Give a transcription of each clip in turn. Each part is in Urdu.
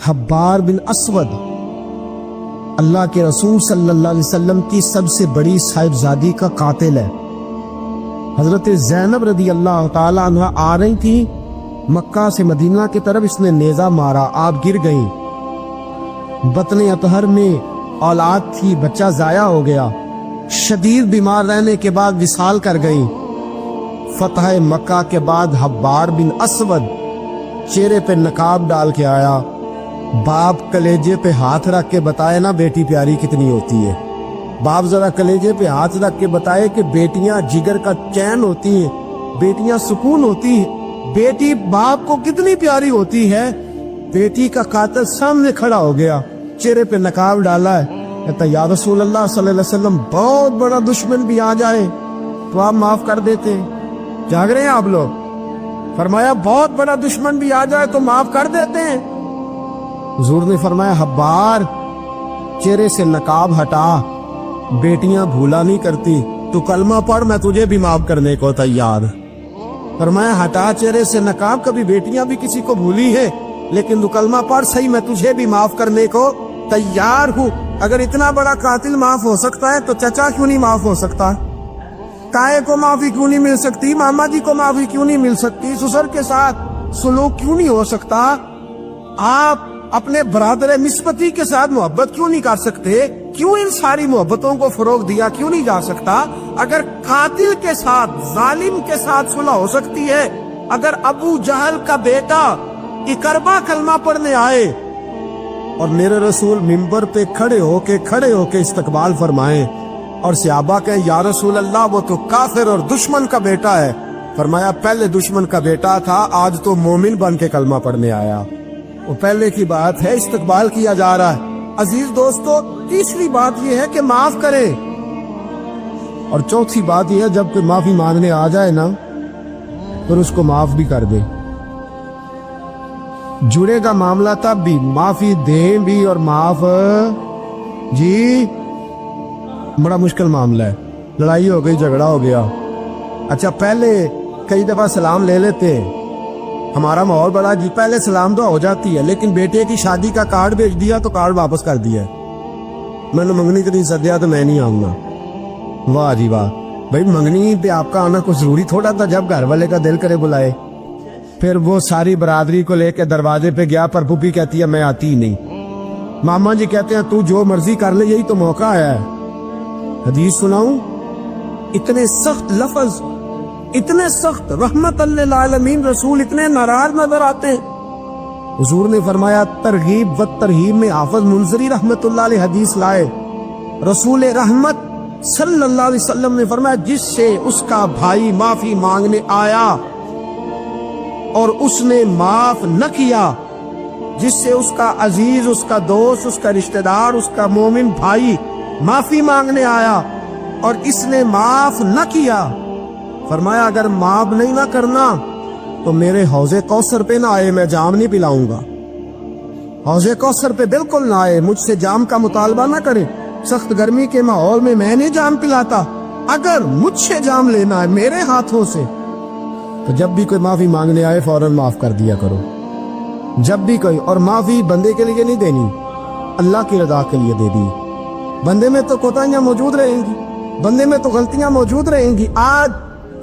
حبار بن اسود اللہ کے رسول صلی اللہ علیہ وسلم کی سب سے بڑی صاحبزادی کا قاتل ہے۔ حضرت زینب رضی اللہ تعالی عنہ آ رہی تھی مکہ سے مدینہ کی طرف، اس نے نیزہ مارا، آپ گر گئیں۔ بطن اطہر میں اولاد تھی، بچہ ضائع ہو گیا، شدید بیمار رہنے کے بعد وصال کر گئیں۔ فتح مکہ کے بعد حبار بن اسود چہرے پہ نقاب ڈال کے آیا، باپ کلیجے پہ ہاتھ رکھ کے بتائے نا بیٹی پیاری کتنی ہوتی ہے۔ باپ ذرا کلیجے پہ ہاتھ رکھ کے بتائے کہ بیٹیاں جگر کا چین ہوتی ہیں، بیٹیاں سکون ہوتی ہیں، بیٹی باپ کو کتنی پیاری ہوتی ہے۔ بیٹی کا قاتل سامنے کھڑا ہو گیا، چہرے پہ نقاب ڈالا ہے، کہتا یا رسول اللہ صلی اللہ علیہ وسلم بہت بڑا دشمن بھی آ جائے تو آپ معاف کر دیتے ہیں۔ جاگ رہے ہیں آپ لوگ؟ فرمایا بہت بڑا دشمن بھی آ جائے تو معاف کر دیتے ہیں۔ حضور نے فرمایا حبار چہرے سے نقاب ہٹا، بیٹیاں بھولا نہیں کرتی، تو کلمہ پڑھ میں تجھے بھی معاف کرنے کو تیار۔ فرمایا ہٹا چہرے سے نقاب، کبھی بیٹیاں بھی کسی کو بھولی ہے لیکن تو کلمہ پڑھ صحیح، میں تجھے بھی معاف کرنے کو تیار ہوں۔ اگر اتنا بڑا قاتل معاف ہو سکتا ہے تو چچا کیوں نہیں معاف ہو سکتا؟ تائے کو معافی کیوں نہیں مل سکتی؟ ماما جی کو معافی کیوں نہیں مل سکتی؟ سسر کے ساتھ سلوک کیوں نہیں ہو سکتا؟ آپ اپنے برادر نسبتی کے ساتھ محبت کیوں نہیں کر سکتے؟ کیوں ان ساری محبتوں کو فروغ دیا کیوں نہیں جا سکتا؟ اگر قاتل کے ساتھ ظالم کے ساتھ صلح ہو سکتی ہے، اگر ابو جہل کا بیٹا اکربا کلمہ پڑھنے آئے اور میرے رسول منبر پہ کھڑے ہو کے استقبال فرمائیں اور صحابہ کہیں یا رسول اللہ وہ تو کافر اور دشمن کا بیٹا ہے، فرمایا پہلے دشمن کا بیٹا تھا، آج تو مومن بن کے کلمہ پڑھنے آیا۔ وہ پہلے کی بات ہے، استقبال کیا جا رہا ہے۔ عزیز دوستو، تیسری بات یہ ہے کہ معاف کریں، اور چوتھی بات یہ ہے جب کوئی معافی مانگنے آ جائے نا پھر اس کو معاف بھی کر دے۔ جڑے گا معاملہ تب بھی، معافی دیں بھی اور معاف جی بڑا مشکل معاملہ ہے۔ لڑائی ہو گئی، جھگڑا ہو گیا، اچھا پہلے کئی دفعہ سلام لے لیتے ہیں، ہمارا ماحول بڑا جی پہلے سلام دعا ہو جاتی ہے، لیکن بیٹے کی شادی کا کارڈ بھیج دیا تو کارڈ واپس کر دیا، میں نے منگنی نہیں سدیا تو میں نہیں آؤں گا۔ واہ جی واہ، بھائی منگنی پہ آپ کا آنا کوئی ضروری تھوڑا تھا، جب گھر والے کا دل کرے بلائے۔ پھر وہ ساری برادری کو لے کے دروازے پہ گیا، پر پھوپھی کہتی ہے میں آتی ہی نہیں، ماما جی کہتے ہیں تو جو مرضی کر لے، یہی تو موقع آیا ہے۔ حدیث سناؤں، اتنے سخت لفظ، اتنے سخت، رحمت للعالمین رسول اتنے ناراض نظر آتے ہیں۔ حضور نے فرمایا ترغیب و ترہیب میں حافظ منذری رحمت اللہ علیہ حدیث لائے، رسول رحمت صلی اللہ علیہ وسلم نے فرمایا جس سے اس کا بھائی معافی مانگنے آیا اور اس نے معاف نہ کیا، جس سے اس کا عزیز، اس کا دوست، اس کا رشتہ دار، اس کا مومن بھائی معافی مانگنے آیا اور اس نے معاف نہ کیا، فرمایا اگر معاف نہیں نہ کرنا تو میرے حوض کوثر پہ نہ آئے، میں جام نہیں پلاؤں گا۔ حوض کوثر پہ بالکل نہ آئے، مجھ سے جام کا مطالبہ نہ کرے، سخت گرمی کے ماحول میں میں نہیں جام پلاتا، اگر مجھ سے جام لینا ہے میرے ہاتھوں سے تو جب بھی کوئی معافی مانگنے آئے فوراً معاف کر دیا کرو، جب بھی کوئی۔ اور معافی بندے کے لیے نہیں دینی، اللہ کی رضا کے لیے دے دی۔ بندے میں تو کوتاہیاں موجود رہیں گی، بندے میں تو غلطیاں موجود رہیں گی۔ آج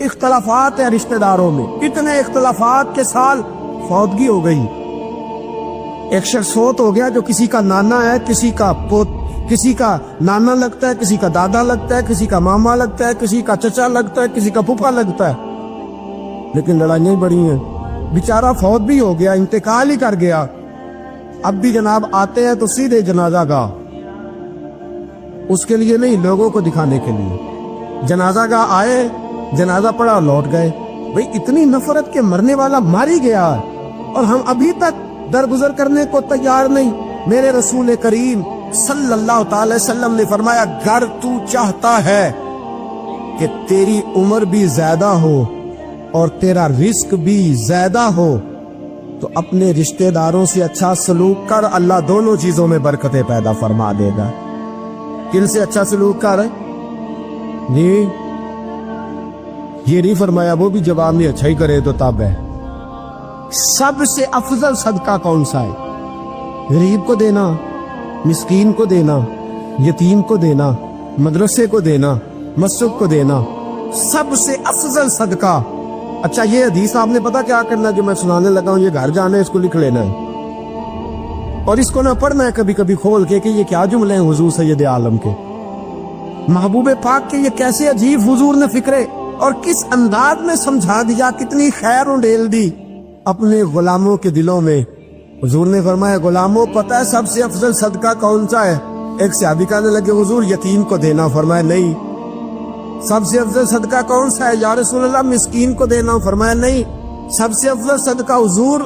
اختلافات ہیں رشتہ داروں میں، اتنے اختلافات کے سال فوتگی ہو گئی، ایک شخص فوت ہو گیا جو کسی کا نانا ہے، کسی کا نانا لگتا ہے، کسی کا دادا لگتا ہے، کسی کا ماما لگتا ہے، کسی کا چچا لگتا ہے، کسی کا پھپھا لگتا ہے، لیکن لڑائیاں بڑی ہیں۔ بیچارہ فوت بھی ہو گیا، انتقال ہی کر گیا، اب بھی جناب آتے ہیں تو سیدھے جنازہ گاہ، اس کے لیے نہیں، لوگوں کو دکھانے کے لیے۔ جنازہ گاہ آئے، جنازہ پڑا اور لوٹ گئے۔ بھئی اتنی نفرت کے مرنے والا ماری گیا اور ہم ابھی تک درگزر کرنے کو تیار نہیں۔ میرے رسول کریم صلی اللہ تعالی وسلم نے فرمایا اگر تو چاہتا ہے کہ تیری عمر بھی زیادہ ہو اور تیرا رزق بھی زیادہ ہو تو اپنے رشتہ داروں سے اچھا سلوک کر، اللہ دونوں چیزوں میں برکتیں پیدا فرما دے گا۔ کن سے اچھا سلوک کر جی؟ یہ نہیں فرمایا وہ بھی جواب میں اچھا ہی کرے تو تب ہے۔ سب سے افضل صدقہ کون سا ہے؟ غریب کو دینا، مسکین کو دینا، یتیم کو دینا، مدرسے کو دینا، مسجد کو دینا، سب سے افضل صدقہ۔ اچھا یہ حدیث آپ نے پتا کیا کرنا ہے جو میں سنانے لگا ہوں، یہ گھر جانا ہے، اس کو لکھ لینا ہے اور اس کو نہ پڑھنا ہے کبھی کبھی کھول کے کہ یہ کیا جملے ہیں حضور سید عالم کے، محبوب پاک کے یہ کیسے عجیب حضور نے فکرے اور کس انداز میں سمجھا دیا، کتنی خیر ڈیل دی اپنے غلاموں کے دلوں میں۔ حضور نے فرمایا غلاموں پتہ ہے سب سے افضل صدقہ کون سا ہے؟ ایک صحابی کہنے لگے حضور یتیم کو دینا، فرمایا نہیں۔ سب سے افضل صدقہ کون سا ہے یا رسول اللہ؟ مسکین کو دینا، فرمایا نہیں۔ سب سے افضل صدقہ حضور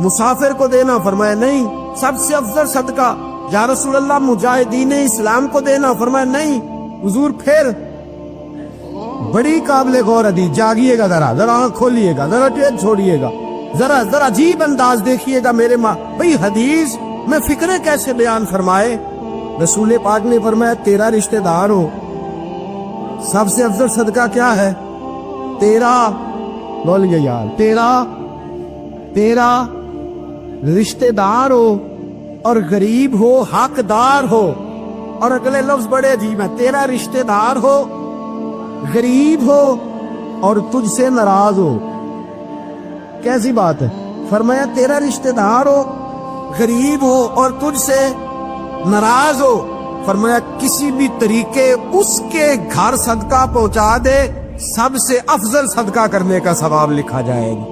مسافر کو دینا، فرمایا نہیں۔ سب سے افضل صدقہ یا رسول اللہ مجاہدین اسلام کو دینا، فرمایا نہیں۔ حضور پھر بڑی قابل غور حدیث، جاگیے گا ذرا آنکھ کھولیے گا، ذرا ٹیک چھوڑیے گا، ذرا عجیب انداز دیکھیے گا میرے ماں بھئی حدیث میں فکرے کیسے بیان فرمائے۔ رسول پاک نے فرمایا تیرا رشتہ دار ہو، سب سے افضل صدقہ کیا ہے؟ تیرا، بولیے یار، تیرا رشتہ دار ہو اور غریب ہو، حقدار ہو، اور اگلے لفظ بڑے عجیب ہیں، تیرا رشتہ دار ہو، غریب ہو اور تجھ سے ناراض ہو۔ کیسی بات ہے؟ فرمایا تیرا رشتہ دار ہو، غریب ہو اور تجھ سے ناراض ہو، فرمایا کسی بھی طریقے اس کے گھر صدقہ پہنچا دے، سب سے افضل صدقہ کرنے کا ثواب لکھا جائے گا۔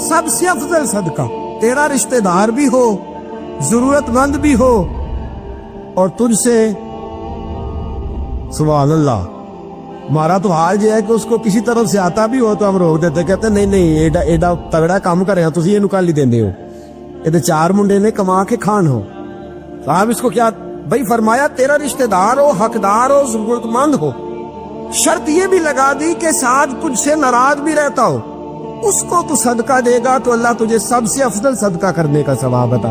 سب سے افضل صدقہ، تیرا رشتہ دار بھی ہو، ضرورت مند بھی ہو اور تجھ سے، سبحان اللہ، ہمارا تو حال یہ ہے کہ اس کو کسی طرف سے آتا بھی ہو تو ہم روک دیتے، کہتے نہیں ایڈا تگڑا کام کرے تسی یہ نکالی دیندے ہو، یہ چار منڈے نے کما کے کھان ہو، صاحب اس کو کیا بھائی؟ فرمایا تیرا رشتہ دار ہو، حقدار ہو، ضرورت مند ہو، شرط یہ بھی لگا دی کہ ساتھ تجھ سے ناراض بھی رہتا ہو، اس کو تو صدقہ دے گا تو اللہ تجھے سب سے افضل صدقہ کرنے کا ثواب عطا۔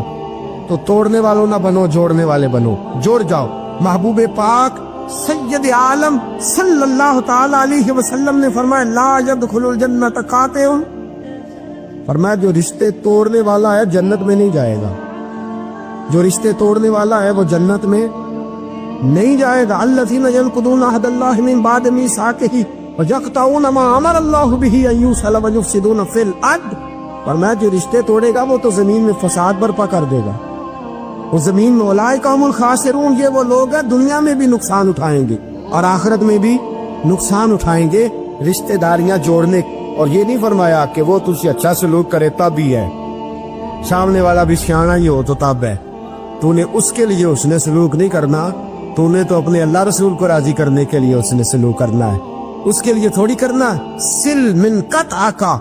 تو توڑنے والوں نہ بنو، جوڑنے والے بنو، جوڑ جاؤ۔ محبوب پاک سید عالم صلی اللہ تعالی علیہ وسلم نے فرمایا لا يدخل الجنت قاطع، فرمایا جو رشتے توڑنے والا ہے جنت میں نہیں جائے گا، جو رشتے توڑنے والا ہے وہ جنت میں نہیں جائے گا۔ الذین ینقضون عہد اللہ من بعد میثاقہ ویقطعون ما امر اللہ بہ ان یوصل ویفسدون فی الارض، فرمایا جو رشتے توڑے گا وہ تو زمین میں فساد برپا کر دے گا، وہ زمین میں اولئک هم الخاسرون، یہ وہ لوگ ہیں دنیا میں بھی نقصان اٹھائیں گے اور آخرت میں بھی نقصان اٹھائیں گے رشتہ داریاں جوڑنے۔ اور یہ نہیں فرمایا کہ وہ تجھ سے اچھا سلوک کرے تب ہی ہے، سامنے والا بھی سیاںا ہی ہو تو تب ہے، تو نے اس کے لیے اس نے سلوک نہیں کرنا، تو نے تو اپنے اللہ رسول کو راضی کرنے کے لیے اس نے سلوک کرنا ہے، اس کے لیے تھوڑی کرنا ہے۔ سل من قطع کا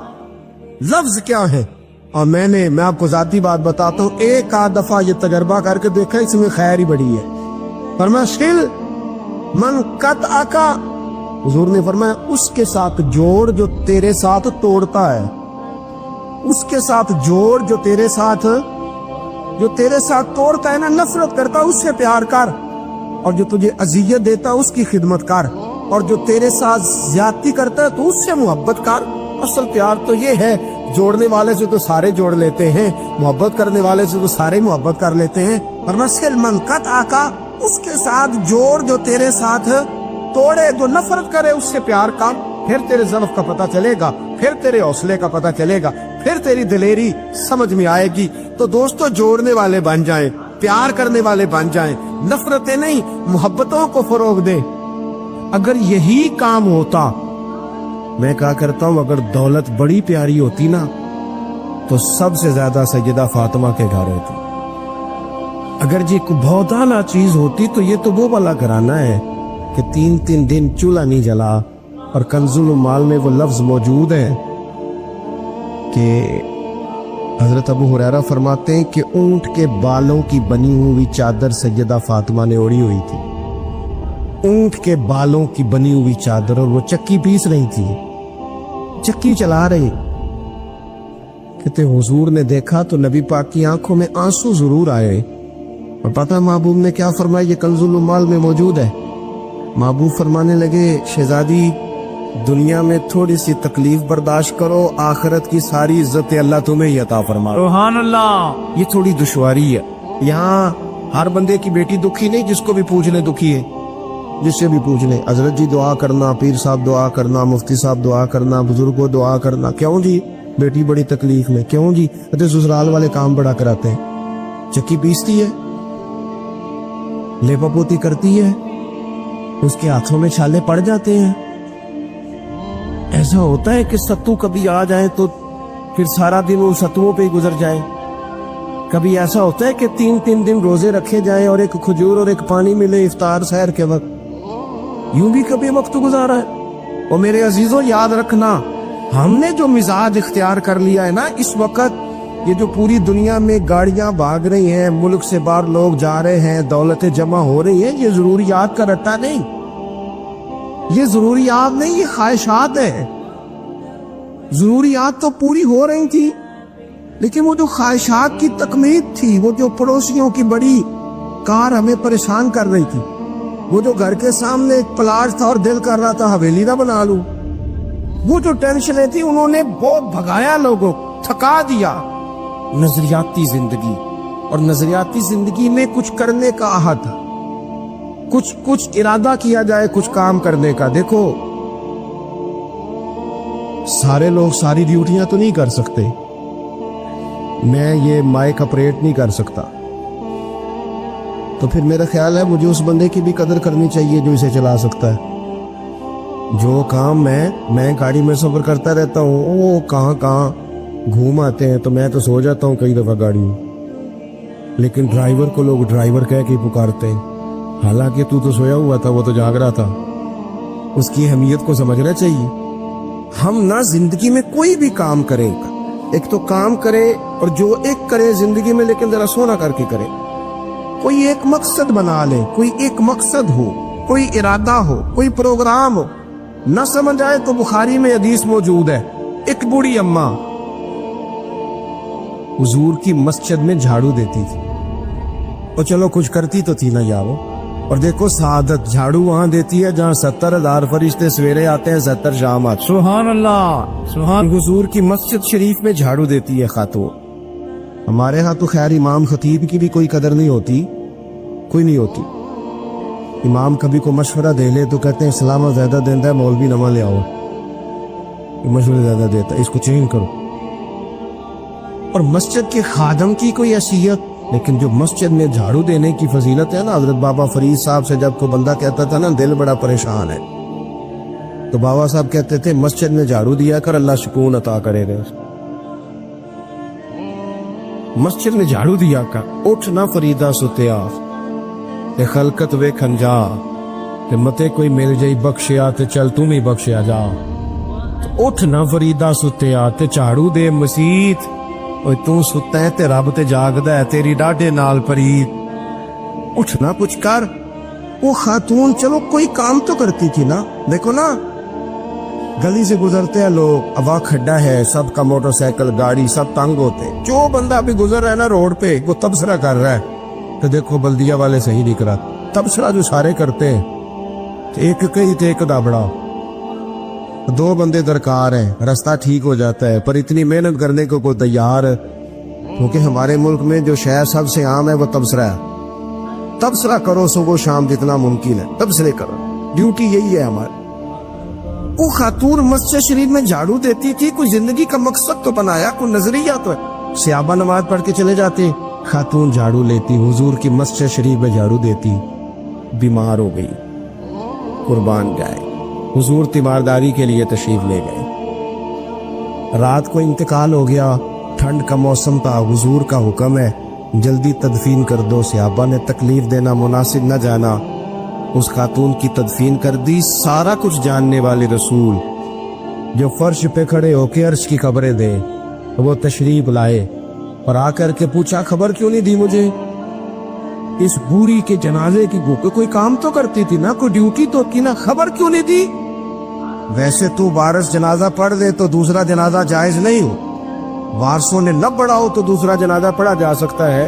لفظ کیا ہے؟ اور میں آپ کو ذاتی بات بتاتا ہوں، ایک آدھ دفعہ یہ تجربہ کر کے دیکھا، اس میں خیر ہی بڑی ہے۔ فرمایا سل من قطع کا، حضور نے فرمایا اس کے ساتھ جوڑ جو تیرے ساتھ توڑتا ہے، اس کے ساتھ جوڑ جو تیرے ساتھ توڑتا ہے نا، نفرت کرتا اس سے پیار کر، اور جو تجھے اذیت دیتا اس کی خدمت کر، اور جو تیرے ساتھ زیادتی کرتا ہے تو اس سے محبت کر۔ اصل پیار تو یہ ہے، جوڑنے والے سے تو سارے جوڑ لیتے ہیں، محبت کرنے والے سے تو سارے محبت کر لیتے ہیں، ورنہ سل من قطع کا، اس کے ساتھ جوڑ جو تیرے ساتھ توڑے، جو نفرت کرے اس سے پیار کر، پھر تیرے ضعف کا پتہ چلے گا، پھر تیرے حوصلے کا پتہ چلے گا، پھر تیری دلیری سمجھ میں آئے گی۔ تو دوستو جوڑنے والے بن جائیں، پیار کرنے والے بن جائیں، نفرتیں نہیں محبتوں کو فروغ دیں۔ اگر یہی کام ہوتا، میں کہا کرتا ہوں اگر دولت بڑی پیاری ہوتی نا تو سب سے زیادہ سیدہ فاطمہ کے گھر ہوتی، اگر یہ کوئی بہت اعلیٰ چیز ہوتی تو یہ تو وہ والا گھرانہ ہے کہ 3 دن چولہا نہیں جلا، اور کنز المال میں وہ لفظ موجود ہے کہ حضرت ابو ہریرہ فرماتے ہیں کہ اونٹ کے بالوں کی بنی ہوئی چادر سیدہ فاطمہ نے اوڑھی ہوئی تھی، اونٹ کے بالوں کی بنی ہوئی چادر، اور وہ چکی پیس رہی تھی، چکی چلا رہی۔ کہتے حضور نے دیکھا تو نبی پاک کی آنکھوں میں آنسو ضرور آئے، اور پتہ محبوب نے کیا فرمایا؟ یہ کنز المال میں موجود ہے۔ محبوب فرمانے لگے شہزادی دنیا میں تھوڑی سی تکلیف برداشت کرو، آخرت کی ساری عزت اللہ تمہیں ہی عطا فرما۔ سبحان اللہ۔ یہ تھوڑی دشواری ہے، یہاں ہر بندے کی بیٹی دکھی نہیں، جس کو بھی پوچھ لیں دکھی ہے، جس سے بھی پوچھ لیں حضرت جی دعا کرنا، پیر صاحب دعا کرنا، مفتی صاحب دعا کرنا، بزرگوں دعا کرنا، کیوں جی بیٹی بڑی تکلیف میں، کیوں جی سسرال والے کام بڑا کراتے ہیں، چکی پیستی ہے، لیپا پوتی کرتی ہے، اس کے ہاتھوں میں چھالے پڑ جاتے ہیں۔ ایسا ہوتا ہے کہ ستو کبھی آ جائے تو پھر سارا دن ان ستوؤں پہ ہی گزر جائے، کبھی ایسا ہوتا ہے کہ 3 دن روزے رکھے جائیں اور ایک کھجور اور ایک پانی ملے افطار سحر کے وقت، یوں بھی کبھی وقت گزارا ہے۔ اور میرے عزیزوں یاد رکھنا، ہم نے جو مزاج اختیار کر لیا ہے نا اس وقت، یہ جو پوری دنیا میں گاڑیاں بھاگ رہی ہیں، ملک سے باہر لوگ جا رہے ہیں، دولتیں جمع ہو رہی ہیں، یہ ضروریات کا رٹا نہیں، یہ ضروریات نہیں، یہ خواہشات ہے۔ ضروریات تو پوری ہو رہی تھی، لیکن وہ جو خواہشات کی تکمیل تھی، وہ جو پڑوسیوں کی بڑی کار ہمیں پریشان کر رہی تھی، وہ جو گھر کے سامنے ایک پلاٹ تھا اور دل کر رہا تھا حویلی نہ بنا لوں، وہ جو ٹینشنیں تھی انہوں نے بہت بھگایا، لوگوں تھکا دیا۔ نظریاتی زندگی، اور نظریاتی زندگی میں کچھ کرنے کا عہد، کچھ ارادہ کیا جائے کچھ کام کرنے کا۔ دیکھو سارے لوگ ساری ڈیوٹیاں تو نہیں کر سکتے، میں یہ مائک آپریٹ نہیں کر سکتا، تو پھر میرا خیال ہے مجھے اس بندے کی بھی قدر کرنی چاہیے جو اسے چلا سکتا ہے۔ جو کام میں گاڑی میں سفر کرتا رہتا ہوں، وہ کہاں گھوم آتے ہیں، تو میں تو سو جاتا ہوں کئی دفعہ گاڑی میں، لیکن ڈرائیور کو لوگ ڈرائیور کہہ کے پکارتے ہیں، حالانکہ تو سویا ہوا تھا، وہ تو جاگ رہا تھا۔ اس کی اہمیت کو سمجھنا چاہیے۔ ہم نہ زندگی میں کوئی بھی کام کریں، ایک تو کام کرے، اور جو ایک کرے زندگی میں لیکن ذرا سونا کر کے کرے، کوئی ایک مقصد بنا لے، کوئی ایک مقصد ہو، کوئی ارادہ ہو، کوئی پروگرام ہو۔ نہ سمجھ آئے تو بخاری میں حدیث موجود ہے، ایک بوڑھی اماں حضور کی مسجد میں جھاڑو دیتی تھی، اور چلو کچھ کرتی تو تھی نا یارو، اور دیکھو سعادت جھاڑو وہاں دیتی ہے جہاں 70,000 فرشتے سویرے آتے ہیں، 70 شام آتے ہیں۔ سبحان اللہ، سبحان۔ حضور کی مسجد شریف میں جھاڑو دیتی ہے خاتون۔ ہمارے ہاں تو خیر امام خطیب کی بھی کوئی قدر نہیں ہوتی، کوئی نہیں ہوتی۔ امام کبھی کو مشورہ دے لے تو کہتے ہیں اسلام زیادہ دیتا ہے، مولوی نواں لے آؤ، مشورہ زیادہ دیتا ہے، اس کو چینج کرو۔ اور مسجد کے خادم کی کوئی حیثیت، لیکن جو مسجد میں جھاڑو دینے کی فضیلت ہے نا، حضرت بابا فرید صاحب سے جب کوئی بندہ کہتا تھا نا دل بڑا پریشان ہے، تو بابا صاحب کہتے تھے مسجد میں جھاڑو دیا کر، اللہ سکون عطا کرے گا۔ مسجد میں جھاڑو دیا کر، اٹھ نہ فریدا ستیا تے خلقت وے کھنجا، تے متے کوئی مل جائی بخشیا تے چل تم ہی بخشیا جا۔ اٹھ نہ فریدا ستیا تے جھاڑو دے مسیت، اوے تو ستا ہے تے رب تے جاگدا ہے، تیری ڈاڈے نال پرید۔ اٹھ نہ کچھ کر۔ وہ خاتون چلو کوئی کام تو کرتی تھی نا، دیکھو نا گلی سے گزرتے ہیں لوگ، اب کھڈا ہے، سب کا موٹر سائیکل گاڑی سب تنگ ہوتے، جو بندہ بھی گزر رہا ہے نا روڈ پہ وہ تبصرہ کر رہا ہے، تو دیکھو بلدیہ والے صحیح نہیں کرا، تبصرہ جو سارے کرتے ہیں، ایک کئی تے ایک دابڑا، 2 بندے درکار ہیں، راستہ ٹھیک ہو جاتا ہے، پر اتنی محنت کرنے کو کوئی تیار، کیونکہ ہمارے ملک میں جو شے سب سے عام ہے وہ تبصرہ ہے۔ تبصرہ کرو صبح شام جتنا ممکن ہے، تبصرے کرو، ڈیوٹی یہی ہے ہماری۔ وہ خاتون مسجد شریف میں جھاڑو دیتی تھی، کوئی زندگی کا مقصد تو بنایا، کوئی نظریہ تو ہے۔ صحابہ نماز پڑھ کے چلے جاتے، خاتون جھاڑو لیتی، حضور کی مسجد شریف میں جھاڑو دیتی، بیمار ہو گئی، قربان جائے، حضور تیمارداری کے لیے تشریف لے گئے، رات کو انتقال ہو گیا، ٹھنڈ کا موسم تھا، حضور کا حکم ہے جلدی تدفین کر دو، صحابہ نے تکلیف دینا مناسب نہ جانا، اس خاتون کی تدفین کر دی۔ سارا کچھ جاننے والے رسول جو فرش پہ کھڑے ہو کے عرش کی خبریں دے، وہ تشریف لائے اور آ کر کے پوچھا خبر کیوں نہیں دی مجھے؟ اس بوڑھی کے جنازے کی بھوک، کوئی کام تو کرتی تھی نا، کوئی ڈیوٹی تو کی نا، خبر کیوں نہیں دی؟ ویسے تو وارث جنازہ پڑھ دے تو دوسرا جنازہ جائز نہیں ہو، وارثوں نے نہ پڑھا ہو تو دوسرا جنازہ پڑھا جا سکتا ہے،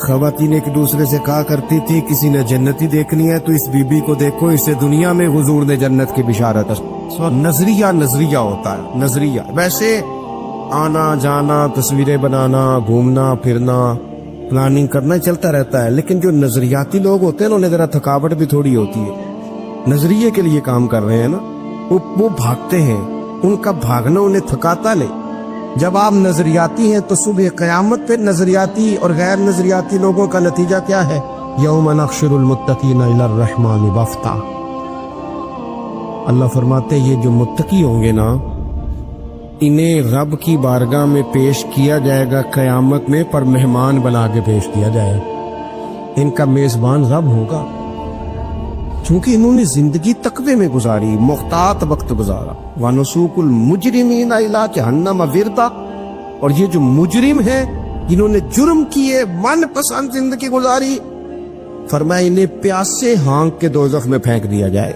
خواتین ایک دوسرے سے کہا کرتی تھی کسی نے جنتی دیکھنی ہے تو اس بی بی کو دیکھو، اسے دنیا میں حضور نے جنت کی بشارت ہے۔ نظریہ ہوتا ہے، نظریہ۔ ویسے آنا جانا، تصویریں بنانا، گھومنا پھرنا، پلاننگ کرنا چلتا رہتا ہے، لیکن جو نظریاتی لوگ ہوتے ہیں انہیں ذرا تھکاوٹ بھی تھوڑی ہوتی ہے۔ نظریے کے لیے کام کر رہے ہیں نا، وہ بھاگتے ہیں، ان کا بھاگنا انہیں تھکاتا نہیں۔ جب آپ نظریاتی ہیں تو صبح قیامت پہ نظریاتی اور غیر نظریاتی لوگوں کا نتیجہ کیا ہے؟ یوم نحشر المتقین الی الرحمن وفدا۔ اللہ فرماتے ہیں یہ جو متقی ہوں گے نا، انہیں رب کی بارگاہ میں پیش کیا جائے گا قیامت میں، پر مہمان بنا کے پیش کیا جائے گا۔ ان کا میزبان رب ہوگا، چونکہ انہوں نے زندگی تقوی میں گزاری، محتاط وقت گزارا۔ وَنُسُوقُ الْمُجْرِمِينَ إِلَىٰ جَهَنَّمَ وِرْدًا، اور یہ جو مجرم ہیں جنہوں نے جرم کیے، من پسند زندگی گزاری، فرمایا انہیں پیاس سے ہانک کے دوزخ میں پھینک دیا جائے،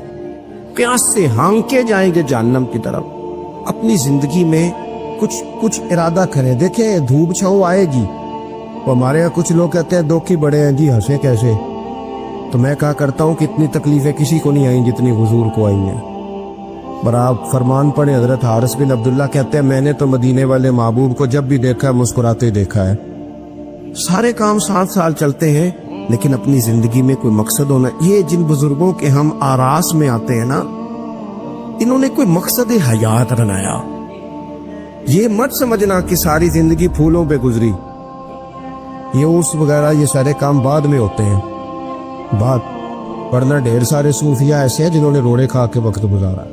پیاس سے ہانکے جائیں گے جہنم کی طرف۔ اپنی زندگی میں کچھ ارادہ کریں، دیکھیں دھوپ چھاؤں آئے گی۔ وہ ہمارے یہاں کچھ لوگ کہتے ہیں دوکھی بڑے ہیں جی، ہنسے کیسے؟ تو میں کہا کرتا ہوں کہ اتنی تکلیفیں کسی کو نہیں آئیں جتنی حضور کو آئی ہیں۔ پر آپ فرمان پڑھیں، حضرت حارث بن عبداللہ کہتے ہیں میں نے تو مدینے والے محبوب کو جب بھی دیکھا ہے مسکراتے دیکھا ہے۔ سارے کام 7 سال چلتے ہیں، لیکن اپنی زندگی میں کوئی مقصد ہونا۔ یہ جن بزرگوں کے ہم آراس میں آتے ہیں نا، انہوں نے کوئی مقصد حیات بنایا۔ یہ مت سمجھنا کہ ساری زندگی پھولوں پہ گزری، یہ اس وغیرہ یہ سارے کام بعد میں ہوتے ہیں، ورنہ ڈھیر سارے صوفیاء ایسے ہیں جنہوں نے روڑے کھا کے وقت گزارا،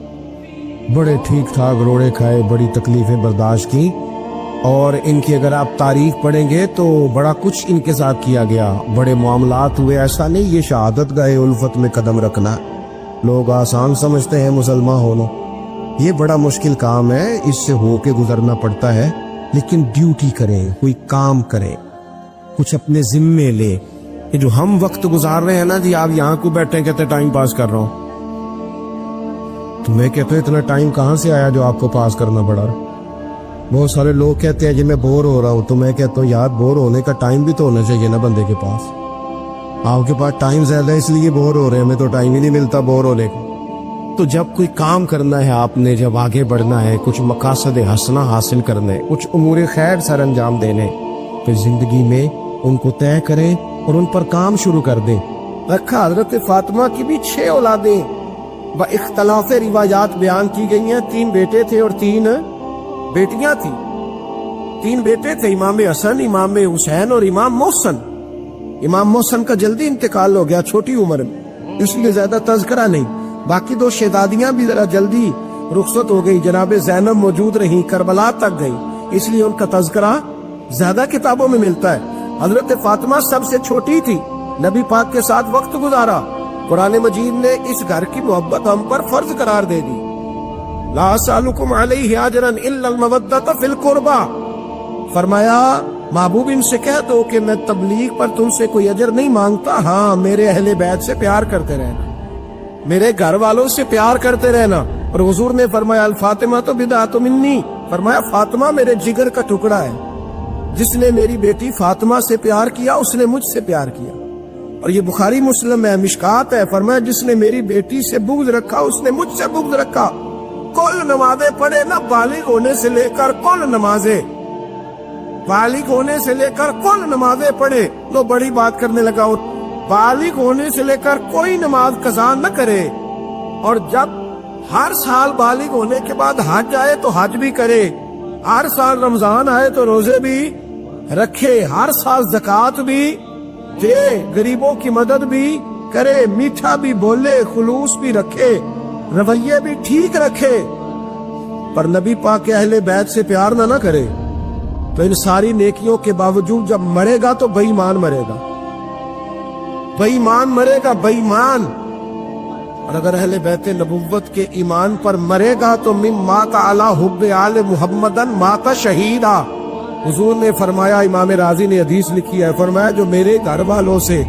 بڑے ٹھیک ٹھاک روڑے کھائے، بڑی تکلیفیں برداشت کی، اور ان کی اگر آپ تاریخ پڑھیں گے تو بڑا کچھ ان کے ساتھ کیا گیا، بڑے معاملات ہوئے۔ ایسا نہیں یہ شہادت گاہ الفت میں قدم رکھنا لوگ آسان سمجھتے ہیں مسلمان ہونا، یہ بڑا مشکل کام ہے، اس سے ہو کے گزرنا پڑتا ہے۔ لیکن ڈیوٹی کریں، کوئی کام کریں، کچھ اپنے ذمے لے۔ یہ جو ہم وقت گزار رہے ہیں نا جی، آپ یہاں کو بیٹھے کہتے ٹائم پاس کر رہا ہوں، تو میں کہتا ہوں اتنا ٹائم کہاں سے آیا جو آپ کو پاس کرنا پڑا؟ بہت سارے لوگ کہتے ہیں جی میں بور ہو رہا ہوں، تو میں کہتا ہوں یار بور ہونے کا ٹائم بھی تو ہونا چاہیے نا بندے کے پاس۔ آپ کے پاس ٹائم زیادہ ہے اس لیے بور ہو رہے ہیں، ہمیں تو ٹائم ہی نہیں ملتا بور ہونے کا۔ تو جب کوئی کام کرنا ہے آپ نے، جب آگے بڑھنا ہے، کچھ مقاصد حسنہ حاصل کرنے، کچھ امور خیر سر انجام دینے، پھر زندگی میں ان کو طے کریں اور ان پر کام شروع کر دیں۔ رکھا حضرت فاطمہ کی بھی 6 اولادیں با اختلاف روایات بیان کی گئی ہیں، 3 بیٹے تھے اور 3 بیٹیاں تھیں۔ 3 بیٹے تھے، امام حسن، امام حسین اور امام محسن۔ امام محسن کا جلدی انتقال ہو گیا چھوٹی عمر میں، اس لیے زیادہ تذکرہ نہیں۔ باقی 2 شہزادیاں بھی ذرا جلدی رخصت ہو گئی، جناب زینب موجود رہی، کربلا تک گئی، اس لیے ان کا تذکرہ زیادہ کتابوں میں ملتا ہے۔ حضرت فاطمہ سب سے چھوٹی تھی، نبی پاک کے ساتھ وقت گزارا، قرآن مجید نے اس گھر کی محبت ہم پر فرض قرار دے دی۔ لا اسألکم علیہ اجرا الا المودۃ فی القربى، فرمایا محبوب ان سے کہہ دو کہ میں تبلیغ پر تم سے کوئی اجر نہیں مانگتا، ہاں میرے اہل بیت سے پیار کرتے رہنا، میرے گھر والوں سے پیار کرتے رہنا۔ اور حضور نے فرمایا الفاطمہ تو بدعۃ منی، فرمایا فاطمہ میرے جگر کا ٹکڑا ہے، جس نے میری بیٹی فاطمہ سے پیار کیا اس نے مجھ سے پیار کیا۔ اور یہ بخاری مسلم ہے، مشکات ہے، فرمایا جس نے میری بیٹی سے بغض رکھا اس نے مجھ سے بغض رکھا۔ کل نمازیں پڑھے نا، بالغ ہونے سے لے کر کل نمازیں، بالغ ہونے سے لے کر کل نمازیں پڑھے۔ لو بڑی بات کرنے لگا، بالغ ہونے سے لے کر کوئی نماز قضا نہ کرے، اور جب ہر سال بالغ ہونے کے بعد حج آئے تو حج بھی کرے، ہر سال رمضان آئے تو روزے بھی رکھے، ہر سال زکوٰۃ بھی دے، غریبوں کی مدد بھی کرے، میٹھا بھی بولے، خلوص بھی رکھے، رویے بھی ٹھیک رکھے، پر نبی پاک کے اہل بیت سے پیار نہ کرے، تو ان ساری نیکیوں کے باوجود جب مرے گا تو بے ایمان مرے گا، بے ایمان مرے گا، بے ایمان۔ اور اگر اہل بیت نبوت کے ایمان پر مرے گا تو من مات علی حب آل محمدن مات شہیدا۔ حضور نے فرمایا، امام راضی نے حدیث لکھی ہے، فرمایا جو میرے گھر والوں سے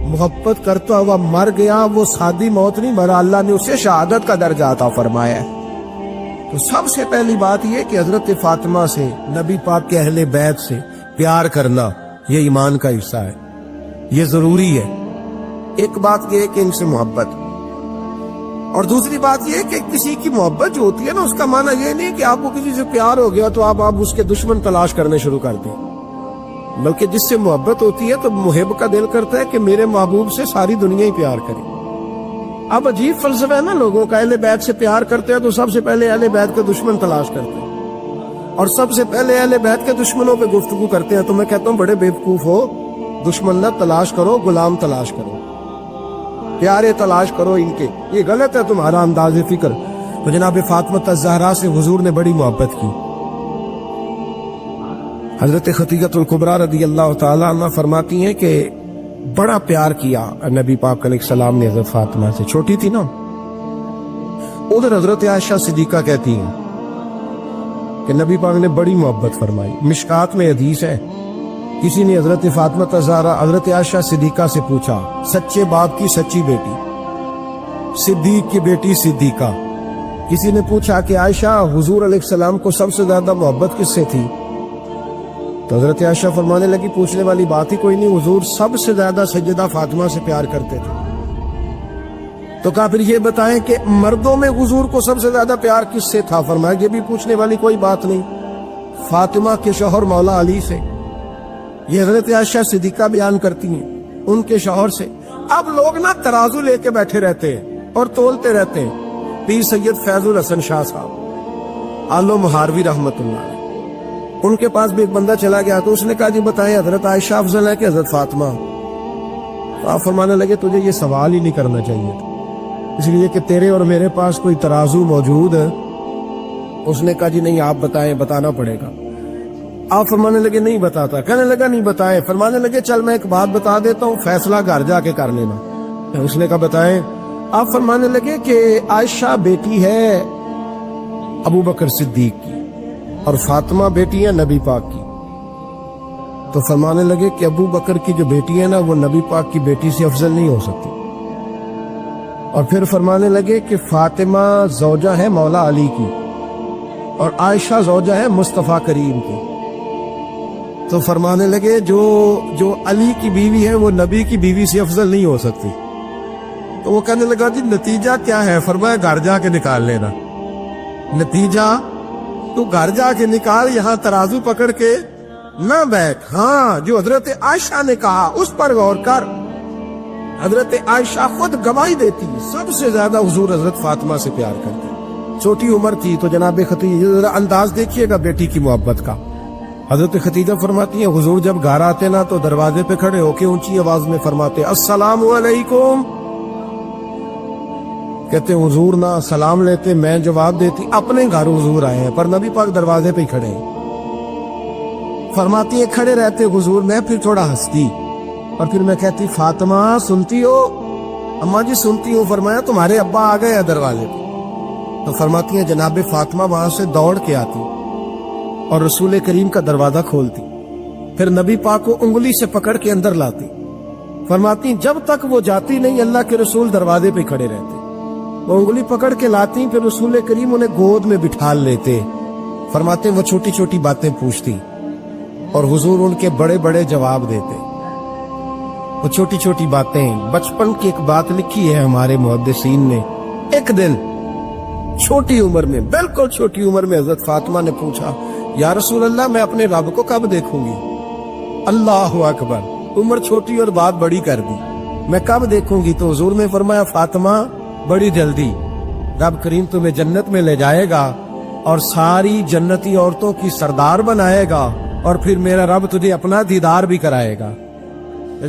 محبت کرتا ہوا مر گیا وہ سادی موت نہیں مرا، اللہ نے اسے شہادت کا درجہ عطا فرمایا ہے۔ تو سب سے پہلی بات یہ کہ حضرت فاطمہ سے، نبی پاک کے اہل بیت سے پیار کرنا، یہ ایمان کا حصہ ہے۔ یہ ضروری ہے. ایک بات یہ ہے کہ ان سے محبت، اور دوسری بات یہ ہے کہ کسی کی محبت جو ہوتی ہے نا، اس کا معنی یہ نہیں کہ آپ کو کسی سے پیار ہو گیا تو آپ اس کے دشمن تلاش کرنے شروع کر دیں، بلکہ جس سے محبت ہوتی ہے تو محب کا دل کرتا ہے کہ میرے محبوب سے ساری دنیا ہی پیار کرے. اب عجیب فلسفہ ہے نا لوگوں کا، اہل بیت سے پیار کرتے ہیں تو سب سے پہلے اہل بیت کے دشمن تلاش کرتے ہیں، اور سب سے پہلے اہل بیت کے دشمنوں پہ گفتگو کرتے ہیں. تو میں کہتا ہوں بڑے بیوقوف ہو، دشمن نہ تلاش کرو، غلام تلاش کرو، پیارے تلاش کرو ان کے. یہ غلط ہے تمہارا انداز فکر. تو جناب فاطمہ الزہرا سے حضور نے بڑی محبت کی. حضرت خدیجہ الکبریٰ رضی اللہ تعالیٰ عنہ فرماتی ہیں کہ بڑا پیار کیا نبی پاک علیہ السلام نے حضرت فاطمہ سے. چھوٹی تھی نا. ادھر حضرت عائشہ صدیقہ کہتی ہیں کہ نبی پاک نے بڑی محبت فرمائی. مشکات میں حدیث ہے، کسی نے حضرت فاطمہ الزہرا حضرت عائشہ صدیقہ سے پوچھا، سچے باپ کی سچی بیٹی، صدیق کی بیٹی صدیقہ. کسی نے پوچھا کہ عائشہ حضور علیہ السلام کو سب سے زیادہ محبت کس سے تھی؟ تو حضرت عائشہ فرمانے لگی پوچھنے والی بات ہی کوئی نہیں، حضور سب سے زیادہ سیدہ فاطمہ سے پیار کرتے تھے. تو کہا پھر یہ بتائیں کہ مردوں میں حضور کو سب سے زیادہ پیار کس سے تھا؟ فرمایا یہ بھی پوچھنے والی کوئی بات نہیں، فاطمہ کے شوہر مولا علی سے. یہ حضرت عائشہ صدیقہ بیان کرتی ہیں ان کے شوہر سے. اب لوگ نا ترازو لے کے بیٹھے رہتے ہیں اور تولتے رہتے ہیں. پیر سید فیض الحسن شاہ صاحب آلو مہاروی رحمت اللہ علیہ، ان کے پاس بھی ایک بندہ چلا گیا تو اس نے کہا جی بتائیں حضرت عائشہ افضل ہے کہ حضرت فاطمہ؟ تو آپ فرمانے لگے تجھے یہ سوال ہی نہیں کرنا چاہیے تھا، اس لیے کہ تیرے اور میرے پاس کوئی ترازو موجود ہے. اس نے کہا جی نہیں آپ بتائیں، بتانا پڑے گا. آپ فرمانے لگے نہیں بتاتا. کہنے لگا نہیں بتائے. فرمانے لگے چل میں ایک بات بتا دیتا ہوں، فیصلہ گھر جا کے کر لینا. اس نے کہا بتائیں. آپ فرمانے لگے کہ عائشہ بیٹی ہے ابو بکر صدیق کی اور فاطمہ بیٹی ہے نبی پاک کی. تو فرمانے لگے کہ ابو بکر کی جو بیٹی ہے نا وہ نبی پاک کی بیٹی سے افضل نہیں ہو سکتی. اور پھر فرمانے لگے کہ فاطمہ زوجہ ہے مولا علی کی اور عائشہ زوجہ ہے مصطفیٰ کریم کی. تو فرمانے لگے جو علی کی بیوی ہے وہ نبی کی بیوی سے افضل نہیں ہو سکتی. تو وہ کہنے لگا جی نتیجہ کیا ہے؟ فرمایا گھر جا کے نکال لینا. نتیجہ تو گھر جا کے نکال، یہاں ترازو پکڑ کے نہ بیٹھ. ہاں جو حضرت عائشہ نے کہا اس پر غور کر. حضرت عائشہ خود گواہی دیتی سب سے زیادہ حضور حضرت فاطمہ سے پیار کرتی. چھوٹی عمر تھی تو جناب خدیجہ انداز دیکھیے گا بیٹی کی محبت کا. حضرت خدیجہ فرماتی ہیں حضور جب گھر آتے نا تو دروازے پہ کھڑے ہو کے اونچی آواز میں فرماتے السلام علیکم. کہتے حضور نہ سلام لیتے، میں جواب دیتی اپنے گھر حضور آئے ہیں پر نبی پاک دروازے پہ ہی کھڑے ہیں. فرماتی ہیں کھڑے رہتے حضور، میں پھر تھوڑا ہنستی اور پھر میں کہتی فاطمہ سنتی ہو؟ اماں جی سنتی ہوں. فرمایا تمہارے ابا آ گئے ہیں دروازے پہ. تو فرماتی ہیں جناب فاطمہ وہاں سے دوڑ کے آتی اور رسول کریم کا دروازہ کھولتی، پھر نبی پاک کو انگلی سے پکڑ کے اندر لاتی. فرماتی جب تک وہ جاتی نہیں اللہ کے رسول دروازے پہ کھڑے رہتے. وہ انگلی پکڑ کے لاتی، پھر رسول کریم انہیں گود میں بٹھا لیتے. فرماتے وہ چھوٹی چھوٹی باتیں پوچھتی اور حضور ان کے بڑے بڑے جواب دیتے. وہ چھوٹی چھوٹی باتیں، بچپن کی ایک بات لکھی ہے ہمارے محدثین نے. ایک دن چھوٹی عمر میں، بالکل چھوٹی عمر میں حضرت فاطمہ نے پوچھا یا رسول اللہ میں اپنے رب کو کب دیکھوں گی؟ اللہ اکبر، عمر چھوٹی اور بات بڑی کر دی. میں کب دیکھوں گی؟ تو حضور نے فرمایا فاطمہ بڑی جلدی رب کریم تمہیں جنت میں لے جائے گا اور ساری جنتی عورتوں کی سردار بنائے گا اور پھر میرا رب تجھے اپنا دیدار بھی کرائے گا.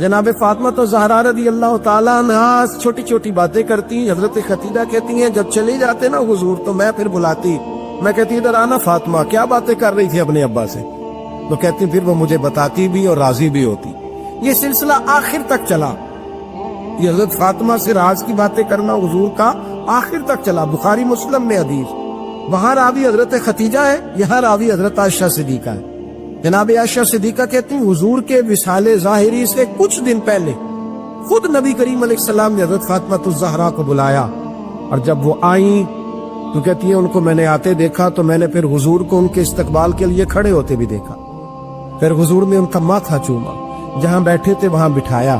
جناب فاطمہ تو زہرا رضی اللہ تعالیٰ عنہا چھوٹی چھوٹی باتیں کرتی. حضرت خدیجہ کہتی ہیں جب چلی جاتے نا حضور تو میں پھر بلاتی، میں کہتی ادھر آنا فاطمہ، کیا باتیں کر رہی تھی اپنے ابا سے؟ تو کہتی پھر وہ مجھے بتاتی بھی اور راضی بھی ہوتی. یہ سلسلہ آخر تک چلا. یہ حضرت فاطمہ سے راز کی باتیں کرنا حضور کا آخر تک چلا. بخاری مسلم میں حدیث، وہاں راوی حضرت خدیجہ ہے، یہاں راوی حضرت عائشہ صدیقہ ہے. جناب عائشہ صدیقہ کہتی ہیں حضور کے وصال ظاہری سے کچھ دن پہلے خود نبی کریم علیہ السلام نے حضرت فاطمہ الزہرا کو بلایا اور جب وہ آئیں تو کہتی ہیں ان کو میں نے آتے دیکھا تو میں نے پھر حضور کو ان کے استقبال کے لیے کھڑے ہوتے بھی دیکھا. پھر حضور نے ان کا ماتھا چوما، جہاں بیٹھے تھے وہاں بٹھایا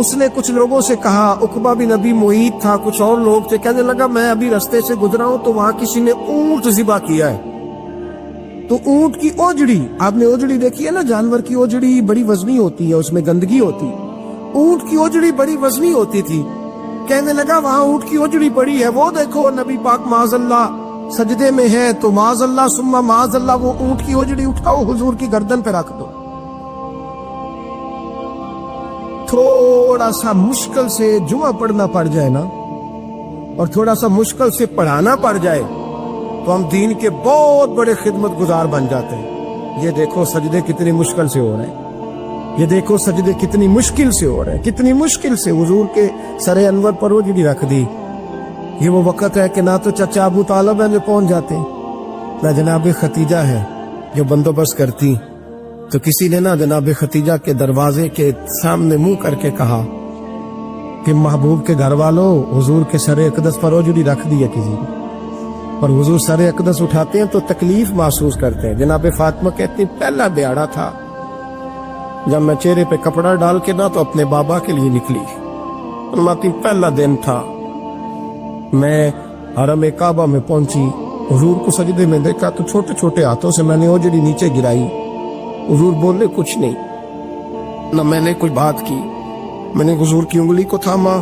اس نے کچھ لوگوں سے کہا، عقبہ بن ابی معیط تھا، کچھ اور لوگ تھے، کہنے لگا میں ابھی رستے سے گزرا ہوں تو وہاں کسی نے اونٹ ذبح کیا ہے، تو اونٹ کی اوجڑی، آپ نے اوجڑی دیکھی ہے نا، جانور کی اوجڑی بڑی وزنی ہوتی ہے، اس میں گندگی ہوتی، اونٹ کی اوجڑی بڑی وزنی ہوتی تھی، کہنے لگا وہاں اونٹ کی اوجڑی پڑی ہے، وہ دیکھو نبی پاک معاذ اللہ سجدے میں ہے، تو معاذ اللہ ثم معاذ اللہ وہ اونٹ کی اوجڑی اٹھاؤ حضور کی گردن پہ رکھ دو۔ تھوڑا سا مشکل سے جمعہ پڑھنا پڑ جائے نا، اور تھوڑا سا مشکل سے پڑھانا پڑ جائے تو ہم دین کے بہت بڑے خدمت گزار بن جاتے ہیں۔ یہ دیکھو سجدے کتنی مشکل سے ہو رہے ہیں، یہ دیکھو سجدے کتنی مشکل سے ہو رہے ہیں، کتنی مشکل سے حضور کے سر انور پر اوجڑی رکھ دی۔ یہ وہ وقت ہے کہ نہ تو چچا ابو طالب ہیں جو پہنچ جاتے، نہ جناب ختیجہ ہے جو بندوبست کرتی، تو کسی نے نہ جناب ختیجہ کے دروازے کے سامنے منہ کر کے کہا کہ محبوب کے گھر والوں حضور کے سر اقدس پر اوجڑی رکھ دی ہے کسی نے، اور حضور سر اقدس اٹھاتے ہیں تو تکلیف محسوس کرتے ہیں۔ جناب فاطمہ کہتی پہلا دیہڑا تھا جب میں چہرے پہ کپڑا ڈال کے نہ تو اپنے بابا کے لیے نکلی، فرماتی پہلا دن تھا، میں حرم کعبہ میں پہنچی، حضور کو سجدے میں دیکھا تو چھوٹے چھوٹے ہاتھوں سے میں نے اوجڑی نیچے گرائی، حضور بولے کچھ نہیں، نہ میں نے کوئی بات کی، میں نے حضور کی انگلی کو تھاما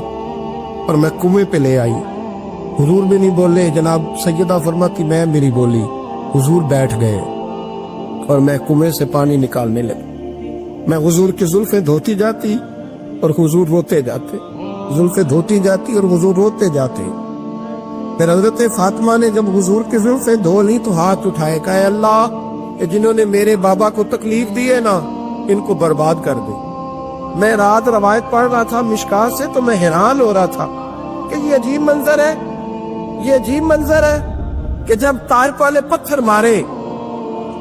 اور میں کنویں پہ لے آئی، حضور بھی نہیں بولے، جناب سیدہ فرماتی میں میری بولی، حضور بیٹھ گئے اور میں کنویں سے پانی نکالنے لگا، میں حضور کی زلفیں دھوتی جاتی اور حضور روتے جاتے، زلفیں دھوتی جاتی اور حضور روتے جاتے۔ پھر حضرت فاطمہ نے جب حضور کی زلفیں دھو لی تو ہاتھ اٹھائے، کہا اے اللہ کہ جنہوں نے میرے بابا کو تکلیف دی ہے نا ان کو برباد کر دے۔ میں رات روایت پڑھ رہا تھا مشکات سے تو میں حیران ہو رہا تھا کہ یہ عجیب منظر ہے، یہ عجیب منظر ہے کہ جب طائف والے پتھر مارے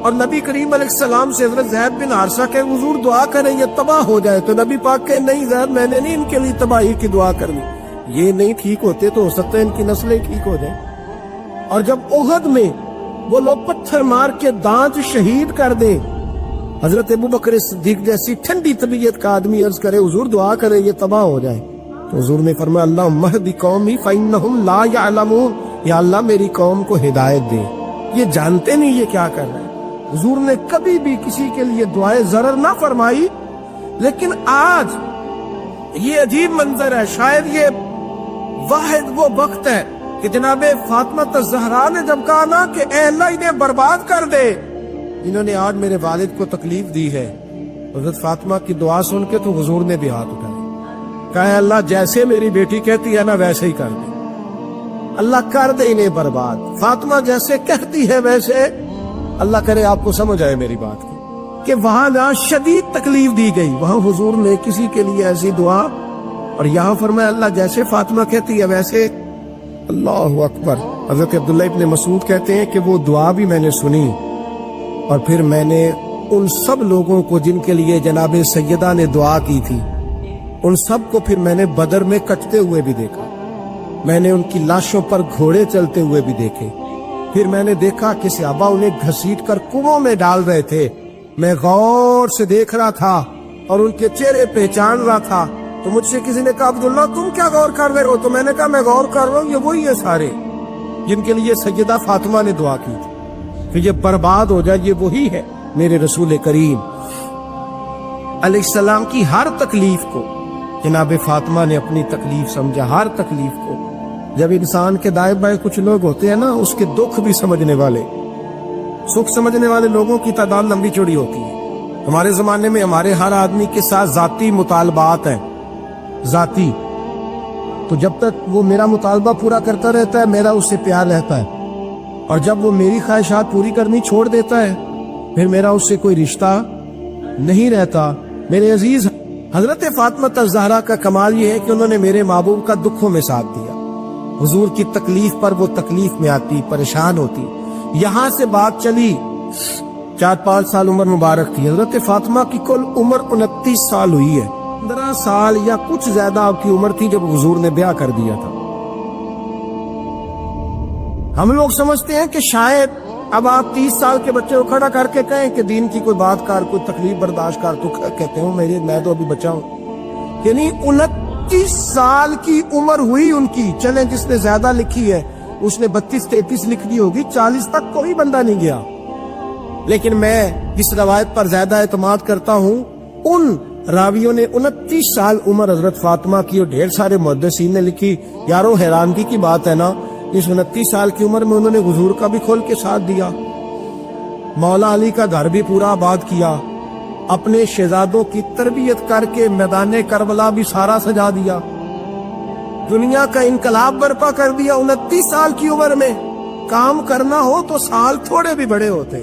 اور نبی کریم علیہ السلام سے حضرت زید بن حارثہ کہ حضور دعا کریں یہ تباہ ہو جائے، تو نبی پاک کہ نہیں زید میں نے نہیں ان کے لیے تباہی کی دعا کرنی، یہ نہیں ٹھیک ہوتے تو ہو سکتا ہے ان کی نسلیں ٹھیک ہو جائیں۔ اور جب احد میں وہ لوگ پتھر مار کے دانت شہید کر دے، حضرت ابوبکر صدیق جیسی ٹھنڈی طبیعت کا آدمی عرض کرے حضور دعا کرے یہ تباہ ہو جائے، تو حضور نے فرمایا اللہم اہد قومی فإنہم لا یعلمون، یا اللہ میری قوم کو ہدایت دے، یہ جانتے نہیں یہ کیا کر رہے ہیں۔ حضور نے کبھی بھی کسی کے لیے دعائے ضرر نہ فرمائی، لیکن آج یہ عجیب منظر ہے، شاید یہ واحد وہ وقت ہے کہ جناب فاطمہ الزہرا نے جب کہا نا کہ اے اللہ انہیں برباد کر دے انہوں نے آج میرے والد کو تکلیف دی ہے، حضرت فاطمہ کی دعا سن کے تو حضور نے بھی ہاتھ اٹھائے، کہا اے اللہ جیسے میری بیٹی کہتی ہے نا ویسے ہی کر دے، اللہ کر دے انہیں برباد، فاطمہ جیسے کہتی ہے ویسے، اللہ کرے آپ کو سمجھ آئے میری بات کی کہ وہاں نہ شدید تکلیف دی گئی، وہاں حضور نے کسی کے لیے ایسی دعا، اور یہاں فرمایا اللہ جیسے فاطمہ کہتی ہے ویسے، اللہ اکبر۔ حضرت عبداللہ ابن مسعود کہتے ہیں کہ وہ دعا بھی میں نے سنی، اور پھر میں نے ان سب لوگوں کو جن کے لیے جناب سیدہ نے دعا کی تھی ان سب کو پھر میں نے بدر میں کٹتے ہوئے بھی دیکھا، میں نے ان کی لاشوں پر گھوڑے چلتے ہوئے بھی دیکھے، پھر میں نے دیکھا کہ صحابہ انہیں گھسیٹ کر کنووں میں ڈال رہے تھے، میں غور سے دیکھ رہا تھا اور ان کے چہرے پہچان رہا تھا، تو مجھ سے کسی نے کہا عبداللہ تم کیا غور کر رہے ہو؟ تو میں نے کہا میں غور کر رہا ہوں یہ وہی ہے سارے جن کے لیے سیدہ فاطمہ نے دعا کی تھی کہ یہ برباد ہو جائے، یہ وہی ہے میرے رسول کریم علیہ السلام کی ہر تکلیف کو جناب فاطمہ نے اپنی تکلیف سمجھا، ہر تکلیف کو۔ جب انسان کے دائیں بائیں کچھ لوگ ہوتے ہیں نا اس کے دکھ بھی سمجھنے والے، سکھ سمجھنے والے لوگوں کی تعداد لمبی چوڑی ہوتی ہے۔ ہمارے زمانے میں ہمارے ہر آدمی کے ساتھ ذاتی مطالبات ہیں، ذاتی، تو جب تک وہ میرا مطالبہ پورا کرتا رہتا ہے میرا اس سے پیار رہتا ہے، اور جب وہ میری خواہشات پوری کرنی چھوڑ دیتا ہے پھر میرا اس سے کوئی رشتہ نہیں رہتا۔ میرے عزیز حضرت فاطمہ الزہرا کا کمال یہ ہے کہ انہوں نے میرے محبوب کا دکھوں میں ساتھ دیا، حضور کی تکلیف پر وہ تکلیف میں آتی، پریشان ہوتی۔ یہاں سے بات چلی 4-5 سال عمر مبارک تھی، حضرت فاطمہ کی کل عمر 29 سال ہوئی ہے، 15 سال یا کچھ زیادہ آپ کی عمر تھی جب حضور نے بیاہ کر دیا تھا۔ ہم لوگ سمجھتے ہیں کہ شاید اب آپ 30 سال کے بچے کو کھڑا کر کے کہیں کہ دین کی کوئی بات کر، کوئی تکلیف برداشت کر، تو کہتے ہوں میں تو ابھی بچہ ہوں، یعنی 29 سال کی عمر ہوئی ان کی. چلیں جس نے زیادہ لکھی ہے اس نے 32-33 لکھ دی ہوگی, 40 تک کوئی بندہ نہیں گیا. لیکن میں جس روایت پر زیادہ اعتماد کرتا ہوں, ان راویوں نے 29 سال عمر حضرت فاطمہ کی اور ڈھیر سارے محدثین نے لکھی. یارو حیرانگی کی بات ہے نا, اس 29 سال کی عمر میں انہوں نے حضور کا بھی کھول کے ساتھ دیا, مولا علی کا گھر بھی پورا آباد کیا, اپنے شہزادوں کی تربیت کر کے میدان کربلا بھی سارا سجا دیا, دنیا کا انقلاب برپا کر دیا 29 سال کی عمر میں. کام کرنا ہو تو سال تھوڑے بھی بڑے ہوتے,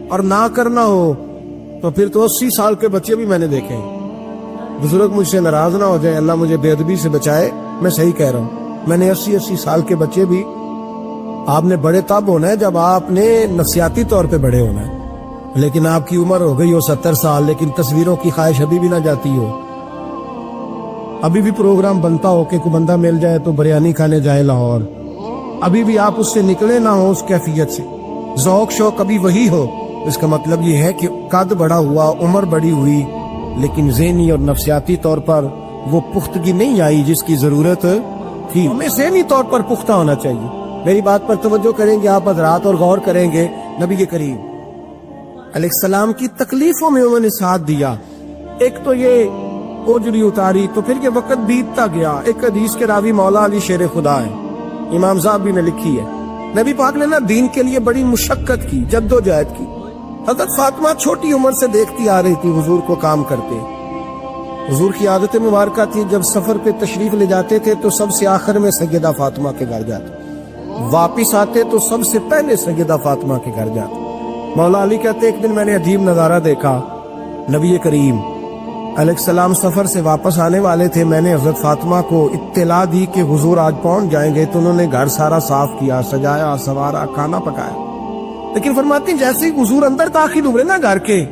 اور نہ کرنا ہو تو پھر تو 80 سال کے بچے بھی میں نے دیکھے. بزرگ مجھ سے ناراض نہ ہو جائے, اللہ مجھے بے ادبی سے بچائے, میں صحیح کہہ رہا ہوں. میں نے 80 سال کے بچے بھی, آپ نے بڑے تب ہونا ہے جب آپ نے نفسیاتی طور پہ بڑے ہونا ہے. لیکن آپ کی عمر ہو گئی ہو 70 سال, لیکن تصویروں کی خواہش ابھی بھی نہ جاتی ہو. ابھی بھی پروگرام بنتا ہو کہ کوئی بندہ مل جائے تو بریانی کھانے جائے لاہور, ابھی بھی آپ اس سے نکلے نہ ہو اس کیفیت سے. ذوق شوق ابھی وہی ہو. اس کا مطلب یہ ہے کہ قد بڑا ہوا, عمر بڑی ہوئی, لیکن ذہنی اور نفسیاتی طور پر وہ پختگی نہیں آئی جس کی ضرورت تھی. ہمیں ذہنی طور پر پختہ ہونا چاہیے. میری بات پر توجہ کریں گے آپ حضرات اور غور کریں گے. نبی کریم علیہ السلام کی تکلیفوں میں انہوں نے ساتھ دیا. ایک تو یہ اوجری اتاری تو پھر یہ وقت بیتتا گیا. ایک حدیث کے راوی مولا علی شیر خدا ہے, امام زاہبی نے لکھی ہے. نبی پاک نے نا دین کے لیے بڑی مشقت کی, جد و جہد کی. حضرت فاطمہ چھوٹی عمر سے دیکھتی آ رہی تھی حضور کو کام کرتے. حضور کی عادت مبارکہ تھی جب سفر پہ تشریف لے جاتے تھے تو سب سے آخر میں سیدہ فاطمہ کے گھر جاتے, واپس آتے تو سب سے پہلے سیدہ فاطمہ کے گھر جاتے. مولا علی کہتے ایک دن میں نے عجیب نظارہ دیکھا. نبی کریم علیہ السلام سفر سے واپس آنے والے تھے. میں نے حضرت فاطمہ کو اطلاع دی کہ حضور آج پہنچ جائیں گے, تو انہوں نے گھر سارا صاف کیا, سجایا, سوارا, کھانا پکایا. لیکن فرماتی جیسے ہی حضور اندر داخل ہوئے نا گھر کے,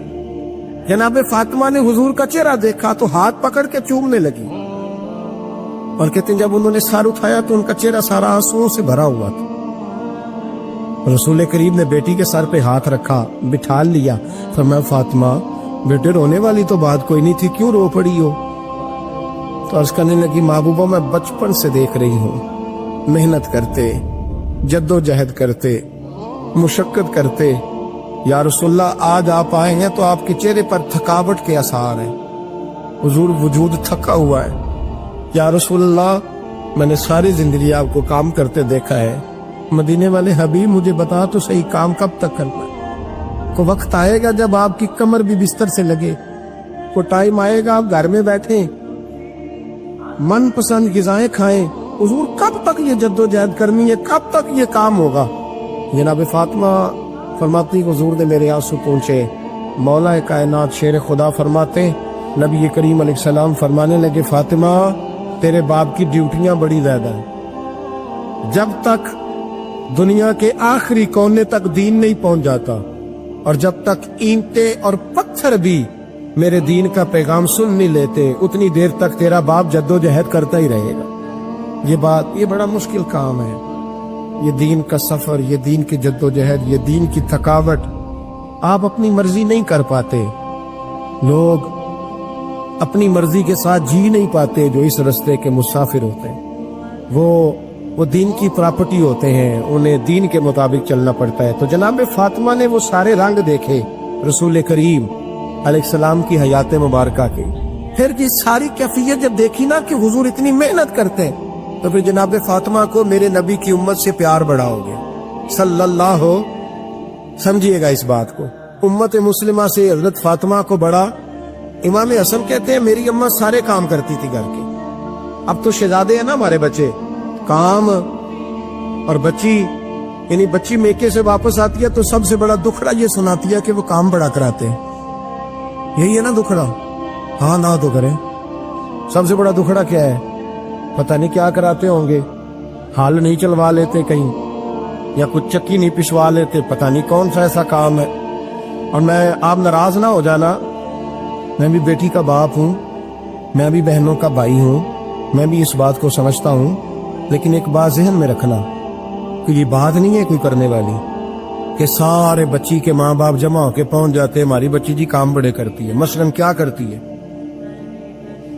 جناب فاطمہ نے حضور کا چہرہ دیکھا تو ہاتھ پکڑ کے چومنے لگی. اور کہتے ہیں جب انہوں نے سر اٹھایا تو ان کا چہرہ سارا آنسوؤں سے بھرا ہوا تھا. رسول کریم نے بیٹی کے سر پہ ہاتھ رکھا, بٹھا لیا. فرمایا فاطمہ بیٹے رونے والی تو بات کوئی نہیں تھی, کیوں رو پڑی ہو؟ تو عرض کرنے لگی محبوبہ میں بچپن سے دیکھ رہی ہوں, محنت کرتے, جد و جہد کرتے, مشقت کرتے. یا رسول اللہ آج آپ آئے ہیں تو آپ کے چہرے پر تھکاوٹ کے آثار ہیں, حضور وجود تھکا ہوا ہے. یا رسول اللہ میں نے ساری زندگی آپ کو کام کرتے دیکھا ہے, مدینے والے حبیب مجھے بتا تو صحیح کام کب تک کرنا ہے؟ کو وقت آئے گا جب آپ کی کمر بھی بستر سے لگے, کو ٹائم آئے گا آپ گھر میں بیٹھیں, من پسند غذائیں کھائیں. حضور کب تک یہ جد و جہد کرنی ہے, کب تک یہ کام ہوگا؟ جناب فاطمہ فرماتی حضور نے میرے آنسو پونچھے. مولا کائنات شیر خدا فرماتے نبی کریم علیہ السلام فرمانے لگے فاطمہ تیرے باپ کی ڈیوٹیاں بڑی زیادہ ہیں. جب تک دنیا کے آخری کونے تک دین نہیں پہنچ جاتا, اور جب تک اینٹیں اور پتھر بھی میرے دین کا پیغام سن نہیں لیتے, اتنی دیر تک تیرا باپ جد و جہد کرتا ہی رہے گا. یہ بڑا مشکل کام ہے, یہ دین کا سفر, یہ دین کی جد و جہد, یہ دین کی تھکاوٹ. آپ اپنی مرضی نہیں کر پاتے, لوگ اپنی مرضی کے ساتھ جی نہیں پاتے جو اس رستے کے مسافر ہوتے ہیں. وہ دین کی پراپرٹی ہوتے ہیں, انہیں دین کے مطابق چلنا پڑتا ہے. تو جناب فاطمہ نے وہ سارے رنگ دیکھے رسول کریم علیہ السلام کی حیات مبارکہ کے. پھر یہ ساری کیفیت جب دیکھی نا کہ حضور اتنی محنت کرتے ہیں, تو پھر جناب فاطمہ کو میرے نبی کی امت سے پیار بڑا ہو گیا صلی اللہ ہو. سمجھیے گا اس بات کو, امت مسلمہ سے حضرت فاطمہ کو بڑا. امام حسن کہتے ہیں میری اماں سارے کام کرتی تھی گھر کے. اب تو شہزادے ہیں نا ہمارے بچے, کام اور بچی, یعنی بچی میکے سے واپس آتی ہے تو سب سے بڑا دکھڑا یہ سناتی ہے کہ وہ کام بڑا کراتے ہیں. یہی ہے نا دکھڑا؟ ہاں نہ تو کریں. سب سے بڑا دکھڑا کیا ہے؟ پتہ نہیں کیا کراتے ہوں گے, ہال نہیں چلوا لیتے کہیں, یا کچھ چکی نہیں پسوا لیتے, پتہ نہیں کون سا ایسا کام ہے. اور میں آپ ناراض نہ ہو جانا, میں بھی بیٹی کا باپ ہوں, میں بھی بہنوں کا بھائی ہوں, میں بھی اس بات کو سمجھتا ہوں. لیکن ایک بات ذہن میں رکھنا کہ یہ بات نہیں ہے کوئی کرنے والی کہ سارے بچی کے ماں باپ جمع ہو کے پہنچ جاتے ہیں ہماری بچی جی کام بڑے کرتی ہے. مثلاً کیا کرتی ہے؟